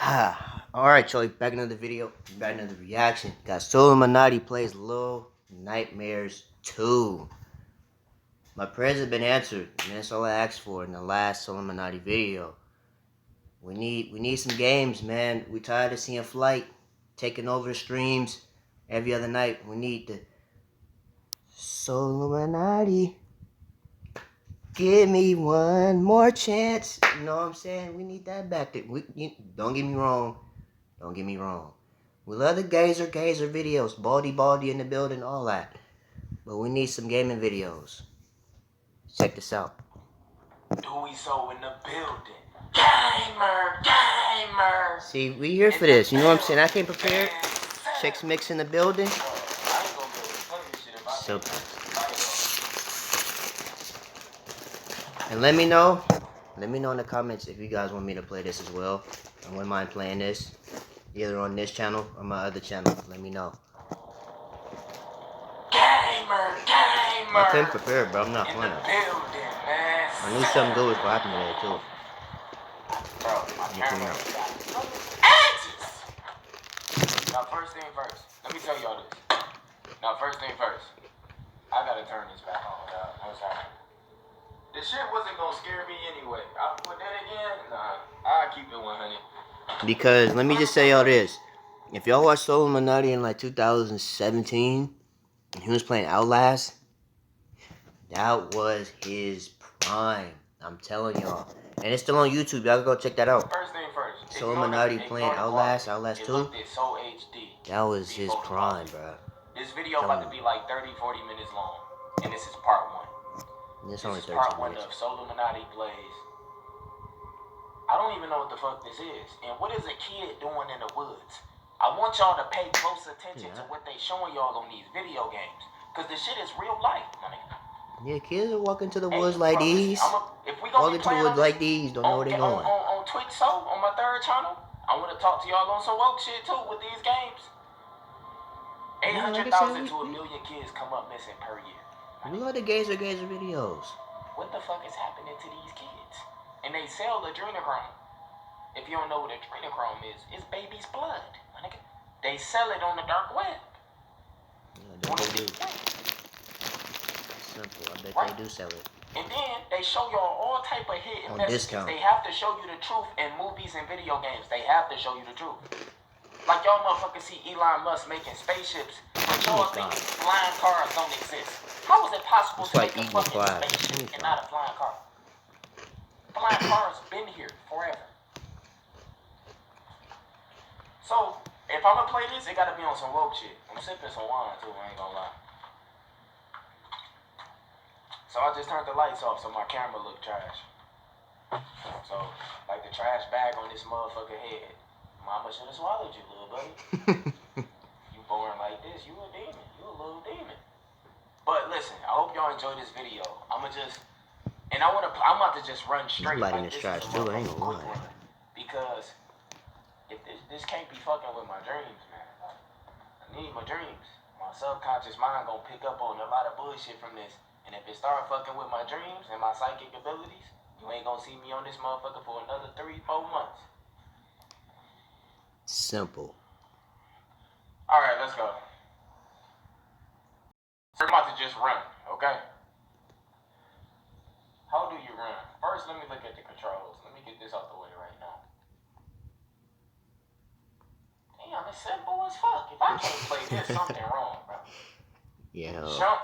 Alright, Charlie, back another video, back another reaction. Got Solluminati plays Little Nightmares 2. My prayers have been answered, and that's all I asked for in the last Solluminati video. We need some games, man. We tired of seeing Flight taking over the streams every other night. We need the Solluminati. Give me one more chance. You know what I'm saying? We need that back. Don't get me wrong. Don't get me wrong. We love the gazer videos. Baldy in the building, all that. But we need some gaming videos. Check this out. Dewey So in the building. Gamer. See, we here for this. You know what I'm saying? I came prepared. Checks Mix in the building. So, and let me know in the comments if you guys want me to play this as well. I wouldn't mind playing this, either on this channel or my other channel. Let me know. Gamer. I came prepared, bro. I'm not playing. I knew something good was going to happen today, too. Bro, my camera Now, first thing first. Let me tell y'all this. Now, first thing first. I gotta turn this back on, dog. I'm sorry. This shit wasn't gonna scare me anyway. But then again, nah. I'll keep it 100. Because, let me just say y'all this. If y'all watched Solluminati in like 2017, and he was playing Outlast, that was his prime. I'm telling y'all. And it's still on YouTube. Y'all go check that out. First thing first. Solluminati playing Outlast 2. So HD. That was his prime, bro. This video about to be like 30-40 minutes long. And this is part 1. This only is 13 part 1 minutes. of Solluminati plays. I don't even know what the fuck this is. And what is a kid doing in the woods? I want y'all to pay close attention to what they showing y'all on these video games. Because this shit is real life, my nigga. Yeah, kids are walking to the woods like these. Walking to the woods like these, don't know where they going. On Twitch, on my third channel, I want to talk to y'all on some woke shit too with these games. 800,000 to 1 million kids come up missing per year. We love the gazer videos. What the fuck is happening to these kids? And they sell adrenochrome. If you don't know what adrenochrome is, it's baby's blood, my nigga. They sell it on the dark web. Yeah, they do. Simple. I bet they do sell it. And then they show y'all all type of hidden messages. Discount. They have to show you the truth in movies and video games. They have to show you the truth. Like y'all motherfuckers see Elon Musk making spaceships, but y'all think flying cars don't exist. How is it possible to make a fucking spaceship and not a flying car? Flying cars been here forever. So if I'm gonna play this, it gotta be on some woke shit. I'm sipping some wine too, I ain't gonna lie. So I just turned the lights off so my camera look trash. So, like the trash bag on this motherfucker head. Mama should have swallowed you, little buddy. You born like this, you a demon. You a little demon. But listen, I hope y'all enjoy this video. I'm about to just run straight. Like this trash too, I ain't gonna lie. Because if this can't be fucking with my dreams, man. I need my dreams. My subconscious mind gonna pick up on a lot of bullshit from this. And if it start fucking with my dreams and my psychic abilities, you ain't gonna see me on this motherfucker for another 3-4 months. Simple. Alright, let's go. So I'm about to just run, okay? How do you run? First, let me look at the controls. Let me get this out the way right now. Damn, it's simple as fuck. If I can't play this, something wrong, bro. Yeah. Jump.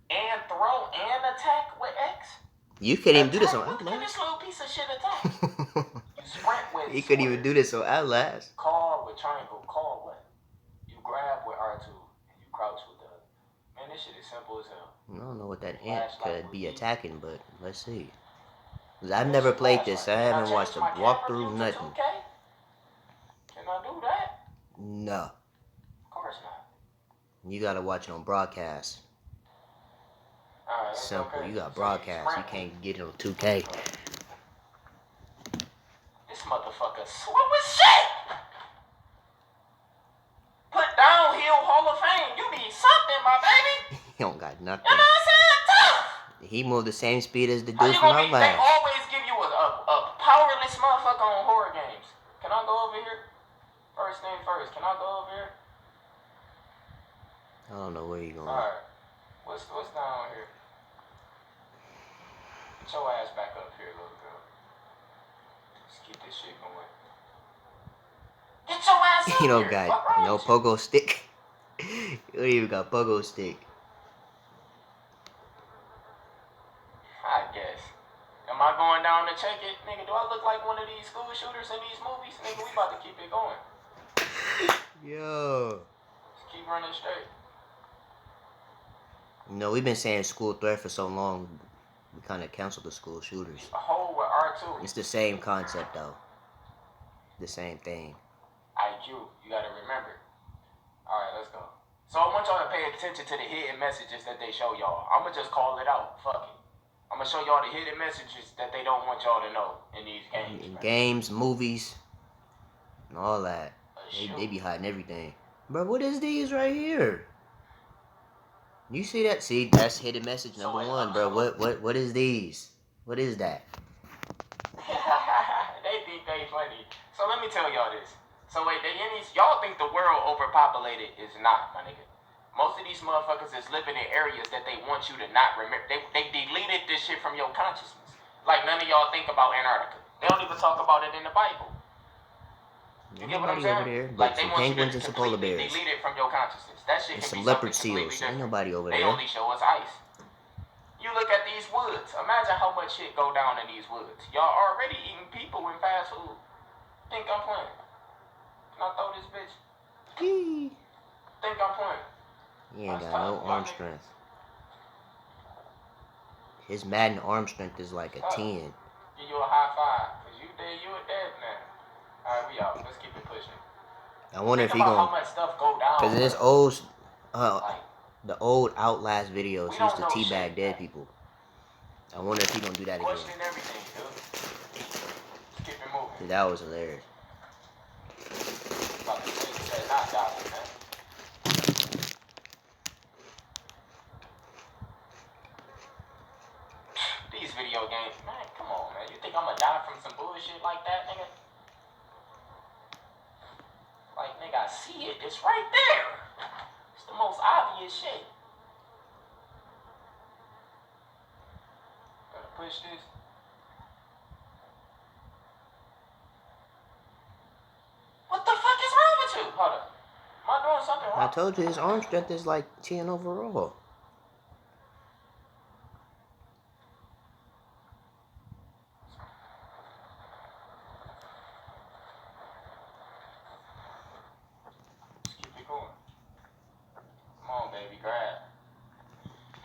And throw and attack with X. You couldn't even do this on Outlast. Look at this little piece of shit attack. You sprint with. You couldn't even do this on Outlast. Call with triangle. Call what? You grab with R2 and you crouch with the. Man, this shit is simple as hell. I don't know what that ant could be attacking, but let's see. Cause I've never played this. I haven't watched a walkthrough, nothing. Can I do that? No. Of course not. You gotta watch it on broadcast. Right, simple. Okay. You got broadcast. You can't get it on 2K. This motherfucker slow as shit. Put downhill Hall of Fame. You need something, my baby. He don't got nothing. You know what I'm saying? Tough. He moved the same speed as the dude from Outlast. They always give you a power this motherfucker on horror games. Can I go over here? First thing first, can I go over here? I don't know where you going. Alright. What's down here? Get your ass back up here, little girl. Let's keep this shit going. Get your ass up You don't here. got no pogo stick. You don't even got pogo stick. I guess. Am I going down to check it? Nigga, do I look like one of these school shooters in these movies? Nigga, we about to keep it going. Yo. Just keep running straight. You know, we've been saying school threat for so long, we kind of canceled the school shooters. A hole with R2. It's the same concept, though. The same thing. IQ, you gotta remember. Alright, let's go. So I want y'all to pay attention to the hidden messages that they show y'all. I'ma just call it out. Fuck it. I'm gonna show y'all the hidden messages that they don't want y'all to know in these games. In games, movies, and all that. They be hiding everything. Bro, what is these right here? You see that? See, that's hidden message number one, bro. What is these? What is that? They think they funny. So let me tell y'all this. So wait, y'all think the world overpopulated is not, my nigga. Most of these motherfuckers is living in areas that they want you to not remember. They deleted this shit from your consciousness. Like none of y'all think about Antarctica. They don't even talk about it in the Bible. You get what I'm saying? Over there, like but some penguins and some polar bears. Delete it from your consciousness. That shit And can some be leopard something seals. completely Ain't different. nobody over They there. only show us ice. You look at these woods. Imagine how much shit go down in these woods. Y'all already eating people in fast food. Think I'm playing? Can I throw this bitch? Think I'm playing? He ain't got no arm strength. His Madden arm strength is like a 10. Give you a high five. Cause you a dead man. Alright, we out. Let's keep it pushing. I wonder if he how gonna, much stuff go down. cause in his old, the old Outlast videos, he used to teabag dead people. I wonder if he gonna do that again. Question everything, dude. Let's keep it moving. Dude, that was hilarious. About to say, you better not die, man. These video games, man, come on, man. You think I'm gonna die from some bullshit like that, nigga? Like, nigga, I see it. It's right there. It's the most obvious shit. Gotta push this. What the fuck is wrong with you? Hold up. Am I doing something wrong? I told you his arm strength is like 10 overall.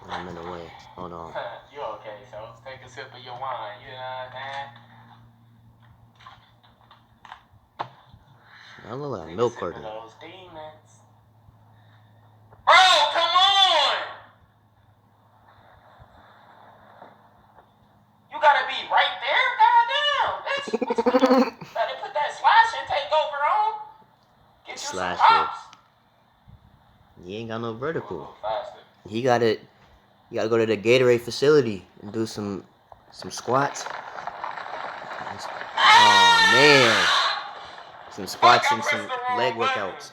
I'm in the way. Hold on. You okay, so take a sip of your wine, you know what I'm saying? I look like a milk carton. Those demons. Bro, come on! You gotta be right there? Goddamn, bitch. Better put that slash and take over on. Get you some pops. He ain't got no vertical. Faster. You gotta go to the Gatorade facility and do some squats. Oh man. Some squats and some leg workouts.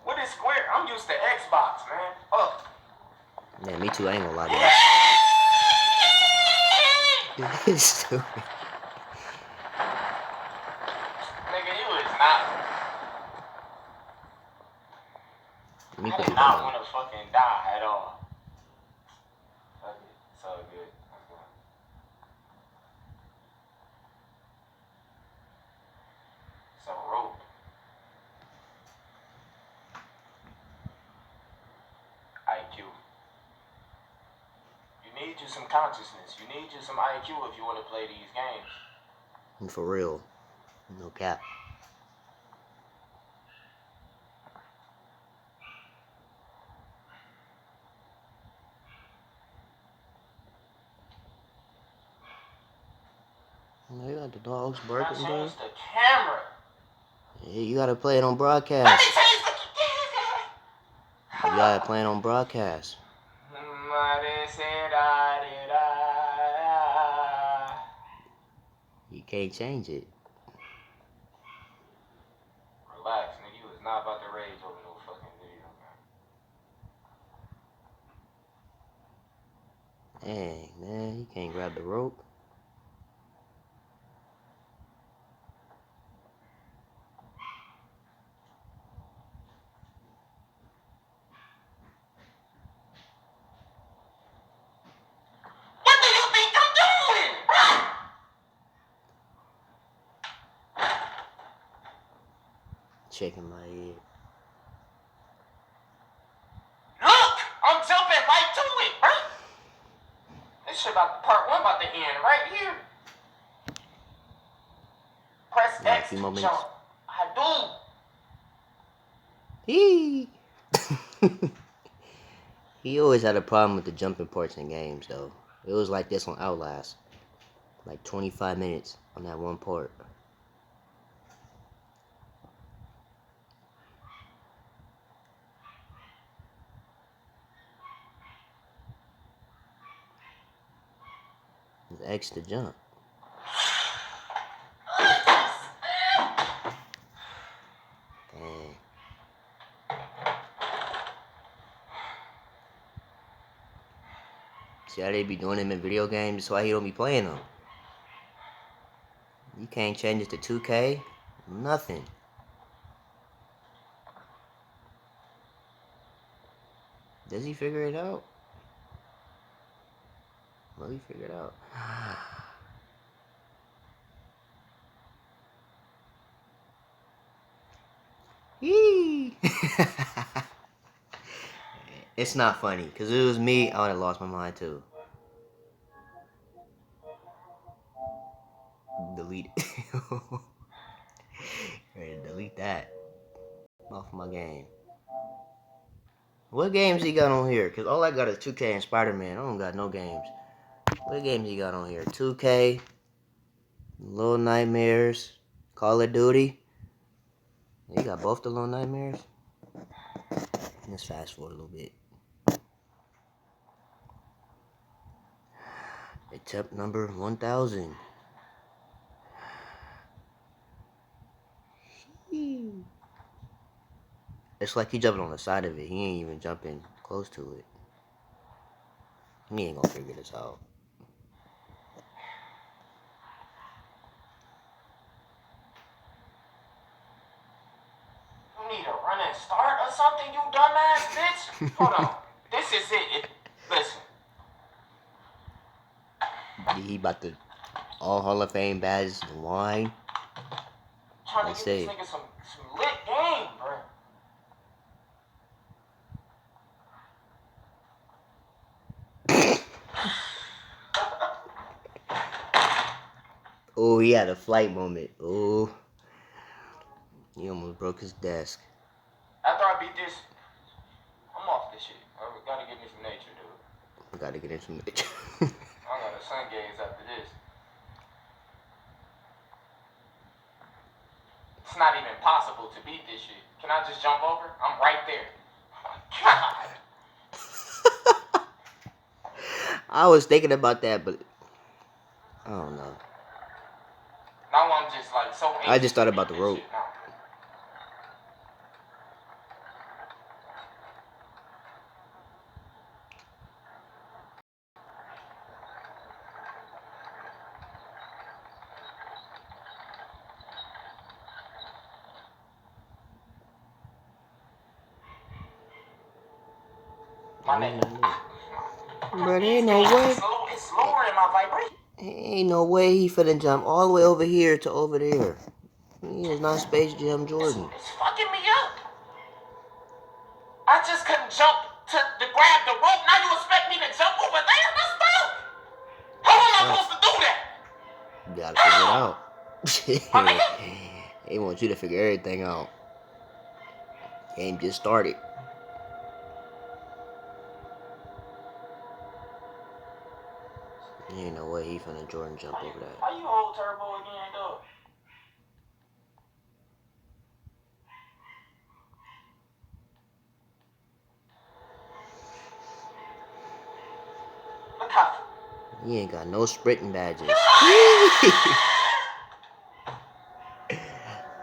What is square? I'm used to Xbox, man. Oh. Man, me too, I ain't gonna lie to you. It's stupid. Nigga, you is not. I did not want to fucking die at all. It's all good. Let's go. So rope. IQ. You need you some consciousness. You need you some IQ if you want to play these games. And for real. No cap. You got the dogs barking, bro. Change the camera. Yeah, you gotta play it on broadcast. Let me change the You gotta play it on broadcast. Can't change it. Relax, nigga. You was not about to rage over no fucking video, man. Dang, man, you can't grab the rope. What do you think I'm doing? Checking my head. Look, I'm jumping right to it, bro. This shit about part 1 about to end right here. Press Yeah, a X few to more jump. minutes. I do. He he always had a problem with the jumping parts in games, though. It was like this on Outlast. Like 25 minutes on that one part. It's X to jump. Dang. See how they be doing them in video games? That's why he don't be playing them. You can't change it to 2K. Nothing. Does he figure it out? Will he figure it out? Yee! It's not funny, because it was me, I would have lost my mind too. Delete it. Ready to delete that. Off my game. What games he got on here? Because all I got is 2K and Spider-Man. I don't got no games. What games he got on here? 2K, Little Nightmares, Call of Duty. You got both the Little Nightmares? Let's fast forward a little bit. Attempt number 1000. It's like he jumping on the side of it. He ain't even jumping close to it. He ain't gonna figure this out. You need a running start or something, you dumbass bitch. Hold on. This is it. Listen. He about to all Hall of Fame badges, the wine. Trying to get this nigga some lit game, bro. Oh, he had a flight moment. Oh, he almost broke his desk. After I beat this, I'm off this shit. I gotta get me some nature, dude. I gotta get into it. I gotta sun gaze after this. It's not even possible to beat this shit. Can I just jump over? I'm right there. Oh my God. I was thinking about that, but I don't know. Now I'm just like so anxious. I just thought about the rope. My nigga. But ain't no way. It's lowering my vibration. Ain't no way he finna jump all the way over here to over there. He is not Space Jam Jordan. It's fucking me up. I just couldn't jump to grab the rope. Now you expect me to jump over there? That's dope. How am I supposed to do that? You gotta figure it out. They want you to figure everything out. Game just started. Ain't no way he finna Jordan jump over that. How you hold turbo again, though? Look how. He ain't got no sprinting badges.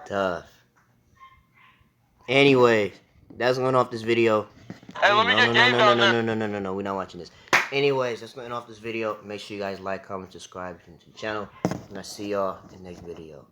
Tough. Anyway, that's going off this video. Hey, let me get game down there. No, we're not watching this. Anyways, that's going off this video. Make sure you guys like, comment, subscribe to the channel. And I'll see y'all in the next video.